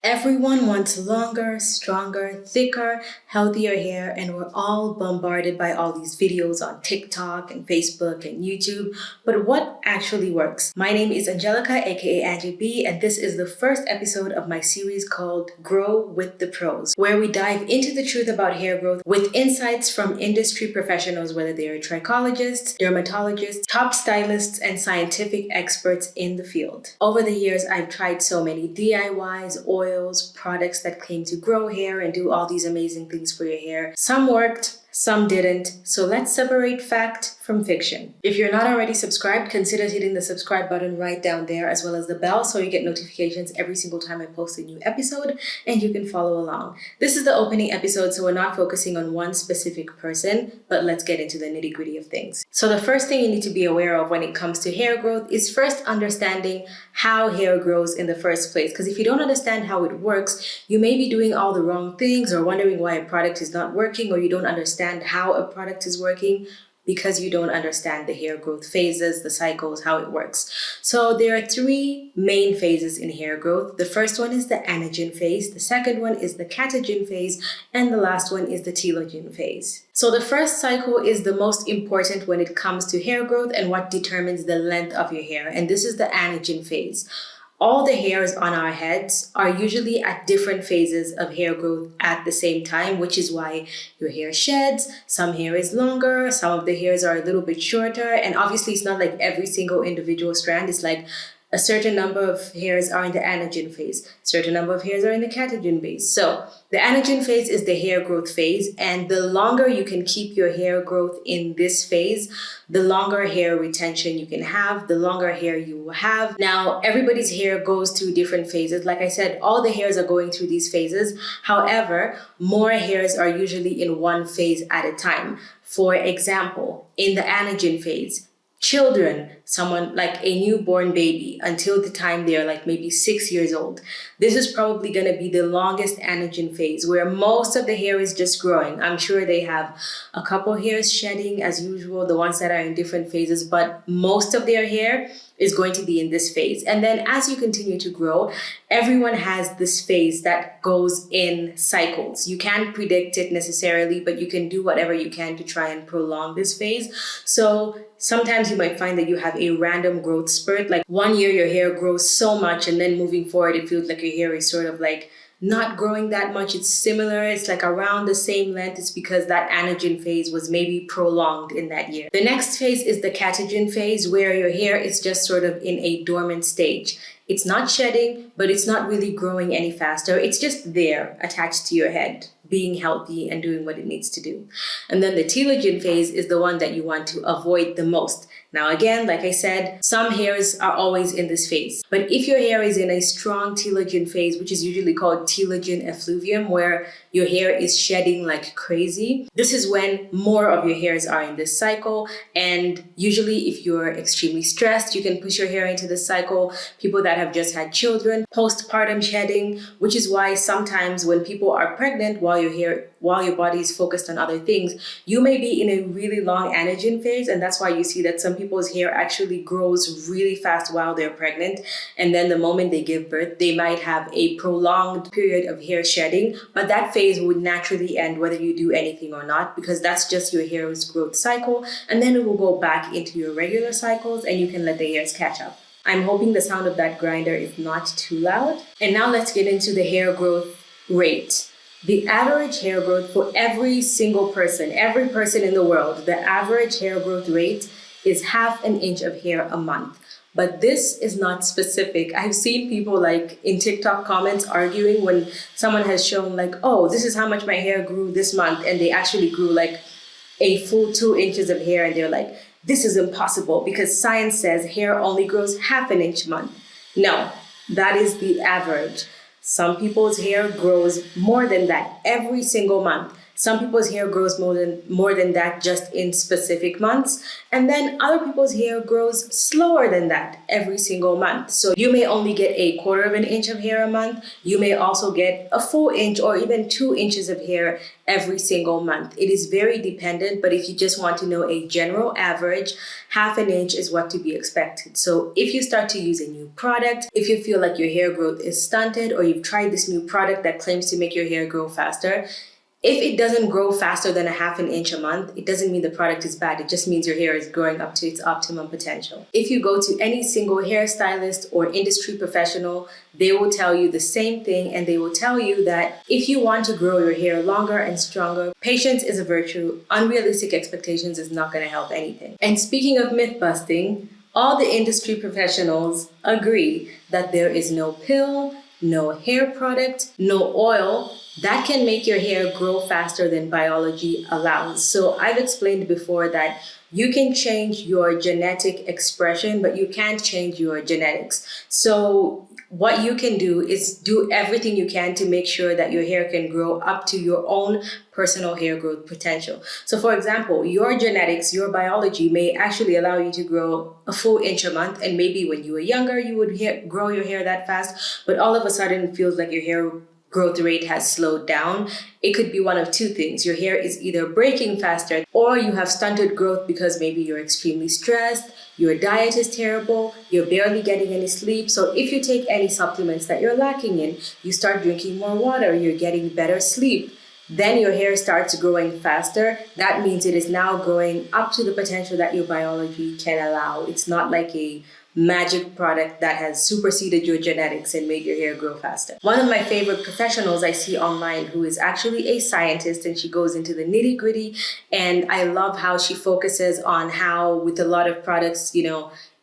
Everyone wants longer, stronger, thicker, healthier hair, and we're all bombarded by all these videos on TikTok and Facebook and YouTube. But what actually works? My name is Angelica, aka Angie B, and this is the first episode of my series called Grow with the Pros, where we dive into the truth about hair growth with insights from industry professionals, whether they are trichologists, dermatologists, top stylists, and scientific experts in the field. Over the years, I've tried so many DIYs, oils, products that claim to grow hair and do all these amazing things for your hair. Some worked, some didn't. So let's separate fact from fiction. If you're not already subscribed, consider hitting the subscribe button right down there, as well as the bell, so you get notifications every single time I post a new episode and you can follow along. This is the opening episode, so we're not focusing on one specific person, but let's get into the nitty-gritty of things. So the first thing you need to be aware of when it comes to hair growth is first understanding how hair grows in the first place. Because if you don't understand how it works, you may be doing all the wrong things or wondering why a product is not working, or you don't understand how a product is working because you don't understand the hair growth phases, the cycles, how it works. So there are three main phases in hair growth. The first one is the anagen phase, the second one is the catagen phase, and the last one is the telogen phase. So the first cycle is the most important when it comes to hair growth and what determines the length of your hair, and this is the anagen phase. All the hairs on our heads are usually at different phases of hair growth at the same time, which is why your hair sheds. Some hair is longer, some of the hairs are a little bit shorter, and obviously it's not like every single individual strand. It's like a certain number of hairs are in the anagen phase, certain number of hairs are in the catagen phase. So the anagen phase is the hair growth phase, and the longer you can keep your hair growth in this phase, the longer hair retention you can have, the longer hair you will have. Now, everybody's hair goes through different phases. Like I said, all the hairs are going through these phases. However, more hairs are usually in one phase at a time. For example, in the anagen phase, children, someone like a newborn baby, until the time they're like maybe 6 years old, this is probably going to be the longest anagen phase, where most of the hair is just growing. I'm sure they have a couple hairs shedding as usual, the ones that are in different phases, but most of their hair is going to be in this phase. And then as you continue to grow, everyone has this phase that goes in cycles. You can't predict it necessarily, but you can do whatever you can to try and prolong this phase. So sometimes you might find that you have a random growth spurt. Like one year your hair grows so much, and then moving forward, it feels like your hair is sort of like not growing that much. It's similar. It's like around the same length. It's because that anagen phase was maybe prolonged in that year. The next phase is the catagen phase, where your hair is just sort of in a dormant stage. It's not shedding, but it's not really growing any faster. It's just there attached to your head, being healthy and doing what it needs to do. And then the telogen phase is the one that you want to avoid the most. Now, again, like I said, some hairs are always in this phase. But if your hair is in a strong telogen phase, which is usually called telogen effluvium, where your hair is shedding like crazy, this is when more of your hairs are in this cycle. And usually if you're extremely stressed, you can push your hair into this cycle. People that have just had children, postpartum shedding, which is why sometimes when people are pregnant, while your body is focused on other things, you may be in a really long anagen phase, and that's why you see that some people's hair actually grows really fast while they're pregnant, and then the moment they give birth, they might have a prolonged period of hair shedding, but that phase would naturally end whether you do anything or not, because that's just your hair's growth cycle, and then it will go back into your regular cycles and you can let the hairs catch up. I'm hoping the sound of that grinder is not too loud. And now let's get into the hair growth rate. The average hair growth for every single person, every person in the world, the average hair growth rate is 1/2 inch of hair a month. But this is not specific. I've seen people like in TikTok comments arguing when someone has shown like, oh, this is how much my hair grew this month, and they actually grew like a full 2 inches of hair, and they're like, this is impossible because science says hair only grows 1/2 inch a month. No, that is the average. Some people's hair grows more than that every single month. Some people's hair grows more than that just in specific months, and then other people's hair grows slower than that every single month. So you may only get a quarter of an inch of hair a month. You may also get a full inch or even 2 inches of hair every single month. It is very dependent, but if you just want to know a general average, half an inch is what to be expected. So if you start to use a new product, if you feel like your hair growth is stunted, or you've tried this new product that claims to make your hair grow faster, if it doesn't grow faster than a half an inch a month, it doesn't mean the product is bad. It just means your hair is growing up to its optimum potential. If you go to any single hairstylist or industry professional, they will tell you the same thing, and they will tell you that if you want to grow your hair longer and stronger, patience is a virtue. Unrealistic expectations is not going to help anything. And speaking of myth busting, all the industry professionals agree that there is no pill, no hair product, no oil that can make your hair grow faster than biology allows. So I've explained before that you can change your genetic expression, but you can't change your genetics. So what you can do is do everything you can to make sure that your hair can grow up to your own personal hair growth potential. So for example, your genetics, your biology may actually allow you to grow a full inch a month, and maybe when you were younger, you would grow your hair that fast, but all of a sudden it feels like your hair growth rate has slowed down. It could be one of two things. Your hair is either breaking faster, or you have stunted growth because maybe you're extremely stressed, your diet is terrible, you're barely getting any sleep. So if you take any supplements that you're lacking in, you start drinking more water, you're getting better sleep, then your hair starts growing faster. That means it is now growing up to the potential that your biology can allow. It's not like a magic product that has superseded your genetics and made your hair grow faster. One of my favorite professionals I see online, who is actually a scientist, and she goes into the nitty-gritty, and I love how she focuses on how with a lot of products,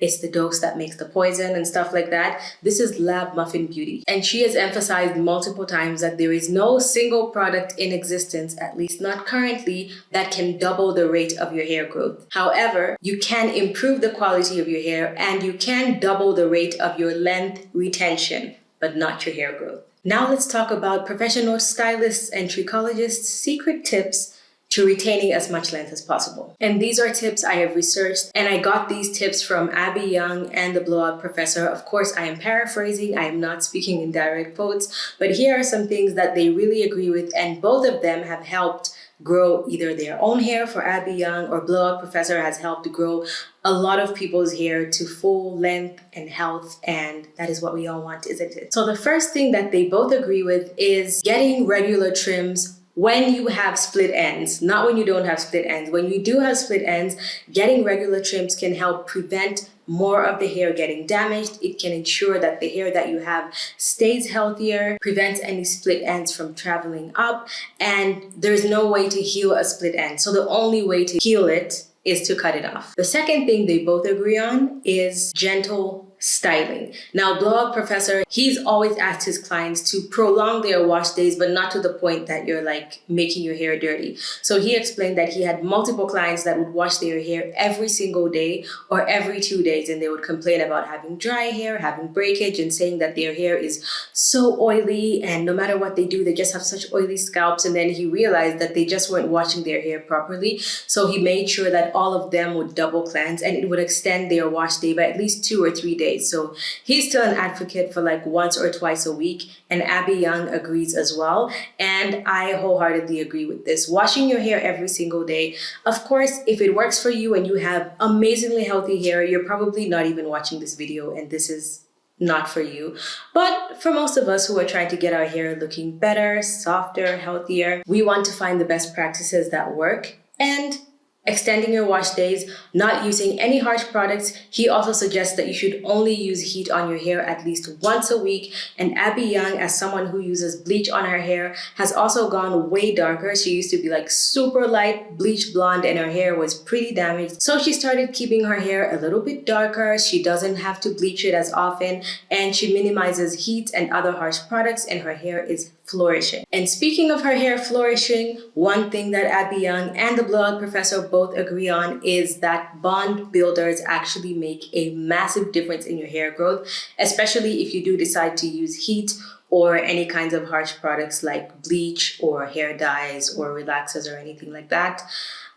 it's the dose that makes the poison and stuff like that. This is Lab Muffin Beauty. And she has emphasized multiple times that there is no single product in existence, at least not currently, that can double the rate of your hair growth. However, you can improve the quality of your hair, and you can double the rate of your length retention, but not your hair growth. Now let's talk about professional stylists and trichologists' secret tips to retaining as much length as possible. And these are tips I have researched, and I got these tips from Abby Young and the Blowout Professor. Of course, I am paraphrasing, I am not speaking in direct quotes, but here are some things that they really agree with, and both of them have helped grow either their own hair. For Abby Young, or Blowout Professor has helped grow a lot of people's hair to full length and health, and that is what we all want, isn't it? So the first thing that they both agree with is getting regular trims when you have split ends, not when you don't have split ends. When you do have split ends, getting regular trims can help prevent more of the hair getting damaged. It can ensure that the hair that you have stays healthier, prevents any split ends from traveling up, and there's no way to heal a split end. So the only way to heal it is to cut it off. The second thing they both agree on is gentle styling. Now, Blowout Professor, he's always asked his clients to prolong their wash days, but not to the point that you're like making your hair dirty. So he explained that he had multiple clients that would wash their hair every single day or every 2 days, and they would complain about having dry hair, having breakage, and saying that their hair is so oily, and no matter what they do, they just have such oily scalps. And then he realized that they just weren't washing their hair properly. So he made sure that all of them would double cleanse, and it would extend their wash day by at least 2 or 3 days. So he's still an advocate for like once or twice a week, and Abby Young agrees as well. And I wholeheartedly agree with this. Washing your hair every single day. Of course, if it works for you and you have amazingly healthy hair, you're probably not even watching this video, and this is not for you. But for most of us who are trying to get our hair looking better, softer, healthier, we want to find the best practices that work. And extending your wash days, not using any harsh products. He also suggests that you should only use heat on your hair at least once a week. And Abby Young, as someone who uses bleach on her hair, has also gone way darker. She used to be like super light bleach blonde, and her hair was pretty damaged. So she started keeping her hair a little bit darker. She doesn't have to bleach it as often, and she minimizes heat and other harsh products, and her hair is flourishing. And speaking of her hair flourishing, one thing that Abby Young and the Blowout Professor both agree on is that bond builders actually make a massive difference in your hair growth, especially if you do decide to use heat or any kinds of harsh products like bleach or hair dyes or relaxers or anything like that.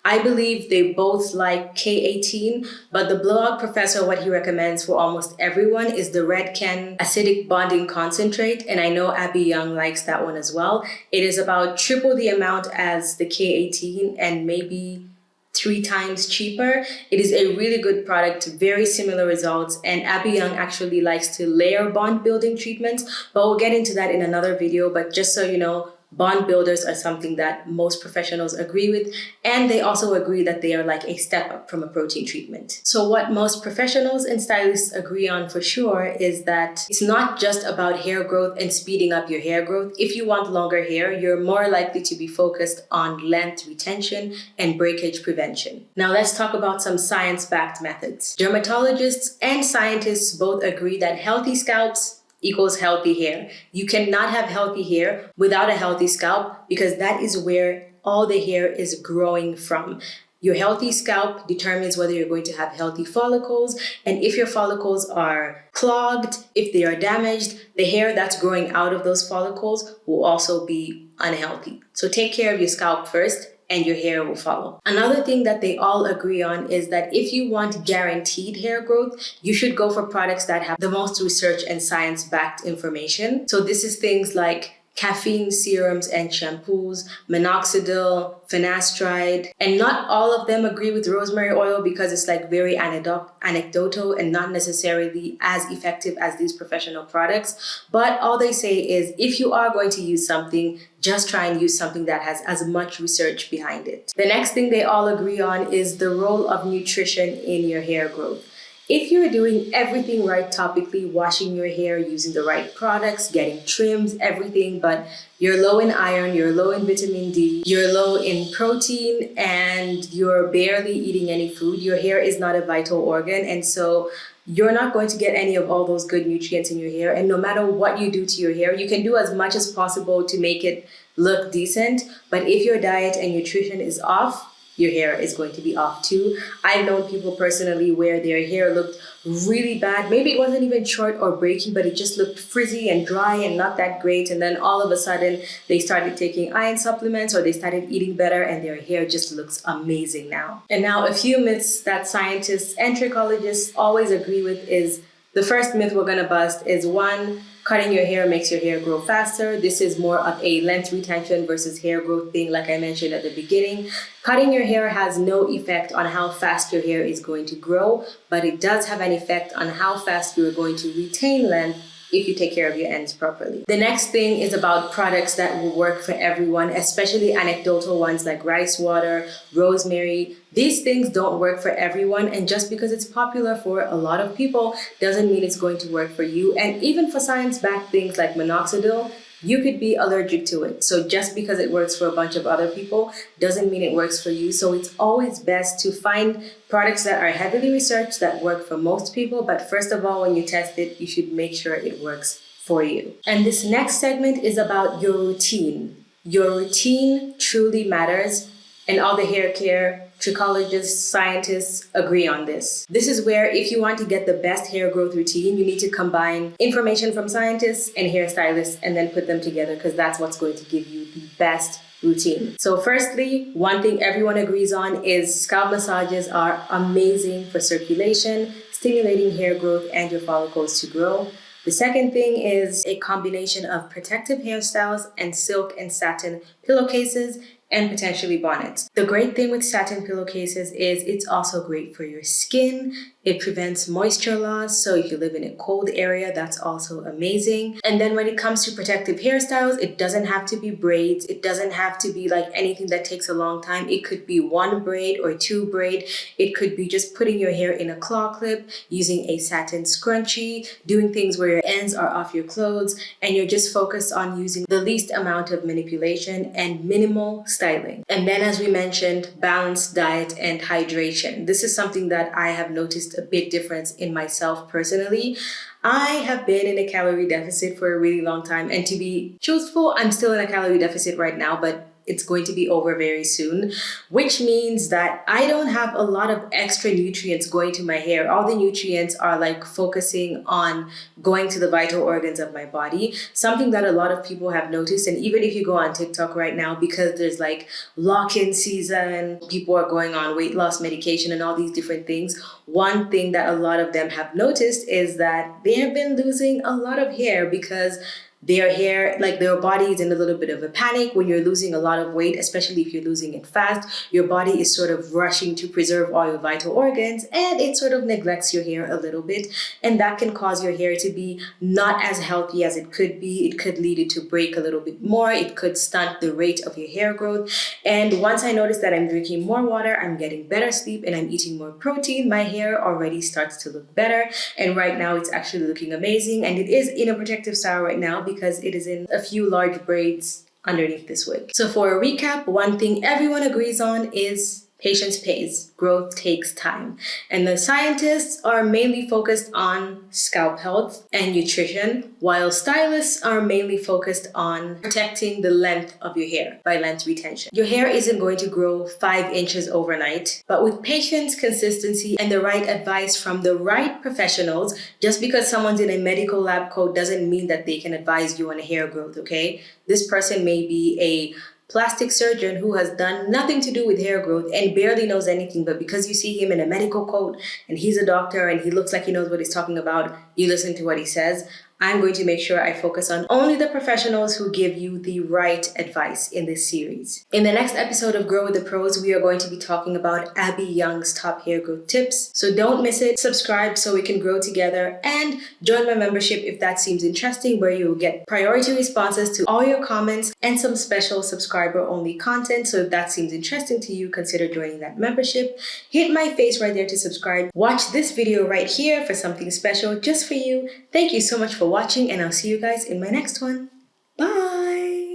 I believe they both like K18, but the blowout professor, what he recommends for almost everyone is the Red Ken acidic bonding concentrate. And I know Abby Young likes that one as well. It is about triple the amount as the K18 and maybe 3 times cheaper. It is a really good product, very similar results. And Abby Young actually likes to layer bond building treatments, but we'll get into that in another video. But just so you know, bond builders are something that most professionals agree with, and they also agree that they are like a step up from a protein treatment. So what most professionals and stylists agree on for sure is that it's not just about hair growth and speeding up your hair growth. If you want longer hair, you're more likely to be focused on length retention and breakage prevention. Now let's talk about some science-backed methods. Dermatologists and scientists both agree that healthy scalps equals healthy hair. You cannot have healthy hair without a healthy scalp because that is where all the hair is growing from. Your healthy scalp determines whether you're going to have healthy follicles, and if your follicles are clogged, if they are damaged, the hair that's growing out of those follicles will also be unhealthy. So take care of your scalp first, and your hair will follow. Another thing that they all agree on is that if you want guaranteed hair growth, you should go for products that have the most research and science-backed information. So this is things like caffeine serums and shampoos, minoxidil, finasteride, and not all of them agree with rosemary oil because it's like very anecdotal and not necessarily as effective as these professional products. But all they say is if you are going to use something, just try and use something that has as much research behind it. The next thing they all agree on is the role of nutrition in your hair growth. If you're doing everything right topically, washing your hair, using the right products, getting trims, everything, but you're low in iron, you're low in vitamin D, you're low in protein, and you're barely eating any food, your hair is not a vital organ. And so you're not going to get any of all those good nutrients in your hair. And no matter what you do to your hair, you can do as much as possible to make it look decent. But if your diet and nutrition is off, your hair is going to be off too. I've known people personally where their hair looked really bad. Maybe it wasn't even short or breaking, but it just looked frizzy and dry and not that great. And then all of a sudden they started taking iron supplements or they started eating better and their hair just looks amazing now. And now a few myths that scientists and trichologists always agree with is the first myth we're gonna bust is one, cutting your hair makes your hair grow faster. This is more of a length retention versus hair growth thing, like I mentioned at the beginning. Cutting your hair has no effect on how fast your hair is going to grow, but it does have an effect on how fast you're going to retain length if you take care of your ends properly. The next thing is about products that will work for everyone, especially anecdotal ones like rice water, rosemary. These things don't work for everyone, and just because it's popular for a lot of people doesn't mean it's going to work for you. And even for science-backed things like minoxidil, you could be allergic to it. So just because it works for a bunch of other people doesn't mean it works for you. So it's always best to find products that are heavily researched that work for most people. But first of all, when you test it, you should make sure it works for you. And this next segment is about your routine. Your routine truly matters, and all the hair care trichologists, scientists agree on this. This is where if you want to get the best hair growth routine, you need to combine information from scientists and hairstylists and then put them together because that's what's going to give you the best routine. So firstly, one thing everyone agrees on is scalp massages are amazing for circulation, stimulating hair growth and your follicles to grow. The second thing is a combination of protective hairstyles and silk and satin pillowcases and potentially bonnets. The great thing with satin pillowcases is it's also great for your skin. It prevents moisture loss, so if you live in a cold area, that's also amazing. And then when it comes to protective hairstyles, it doesn't have to be braids. It doesn't have to be like anything that takes a long time. It could be 1 braid or 2 braid. It could be just putting your hair in a claw clip, using a satin scrunchie, doing things where your ends are off your clothes, and you're just focused on using the least amount of manipulation and minimal styling. And then, as we mentioned, balanced diet and hydration. This is something that I have noticed a big difference in myself personally. I have been in a calorie deficit for a really long time, and to be truthful, I'm still in a calorie deficit right now, but it's going to be over very soon, which means that I don't have a lot of extra nutrients going to my hair. All the nutrients are like focusing on going to the vital organs of my body, something that a lot of people have noticed. And even if you go on TikTok right now, because there's like lock-in season, people are going on weight loss medication and all these different things. One thing that a lot of them have noticed is that they have been losing a lot of hair because their hair, like their body is in a little bit of a panic when you're losing a lot of weight, especially if you're losing it fast. Your body is sort of rushing to preserve all your vital organs, and it sort of neglects your hair a little bit. And that can cause your hair to be not as healthy as it could be. It could lead it to break a little bit more. It could stunt the rate of your hair growth. And once I notice that I'm drinking more water, I'm getting better sleep, and I'm eating more protein, my hair already starts to look better. And right now it's actually looking amazing. And it is in a protective style right now because it is in a few large braids underneath this wig. So for a recap, one thing everyone agrees on is patience pays, growth takes time. And the scientists are mainly focused on scalp health and nutrition, while stylists are mainly focused on protecting the length of your hair by length retention. Your hair isn't going to grow 5 inches overnight, but with patience, consistency, and the right advice from the right professionals, just because someone's in a medical lab coat doesn't mean that they can advise you on hair growth, okay? This person may be a plastic surgeon who has done nothing to do with hair growth and barely knows anything, but because you see him in a medical coat and he's a doctor and he looks like he knows what he's talking about, you listen to what he says. I'm going to make sure I focus on only the professionals who give you the right advice in this series. In the next episode of Grow with the Pros, we are going to be talking about Abby Young's top hair growth tips. So don't miss it. Subscribe so we can grow together, and join my membership if that seems interesting, where you will get priority responses to all your comments and some special subscriber-only content. So if that seems interesting to you, consider joining that membership. Hit my face right there to subscribe. Watch this video right here for something special just for you. Thank you so much for watching, and I'll see you guys in my next one. Bye!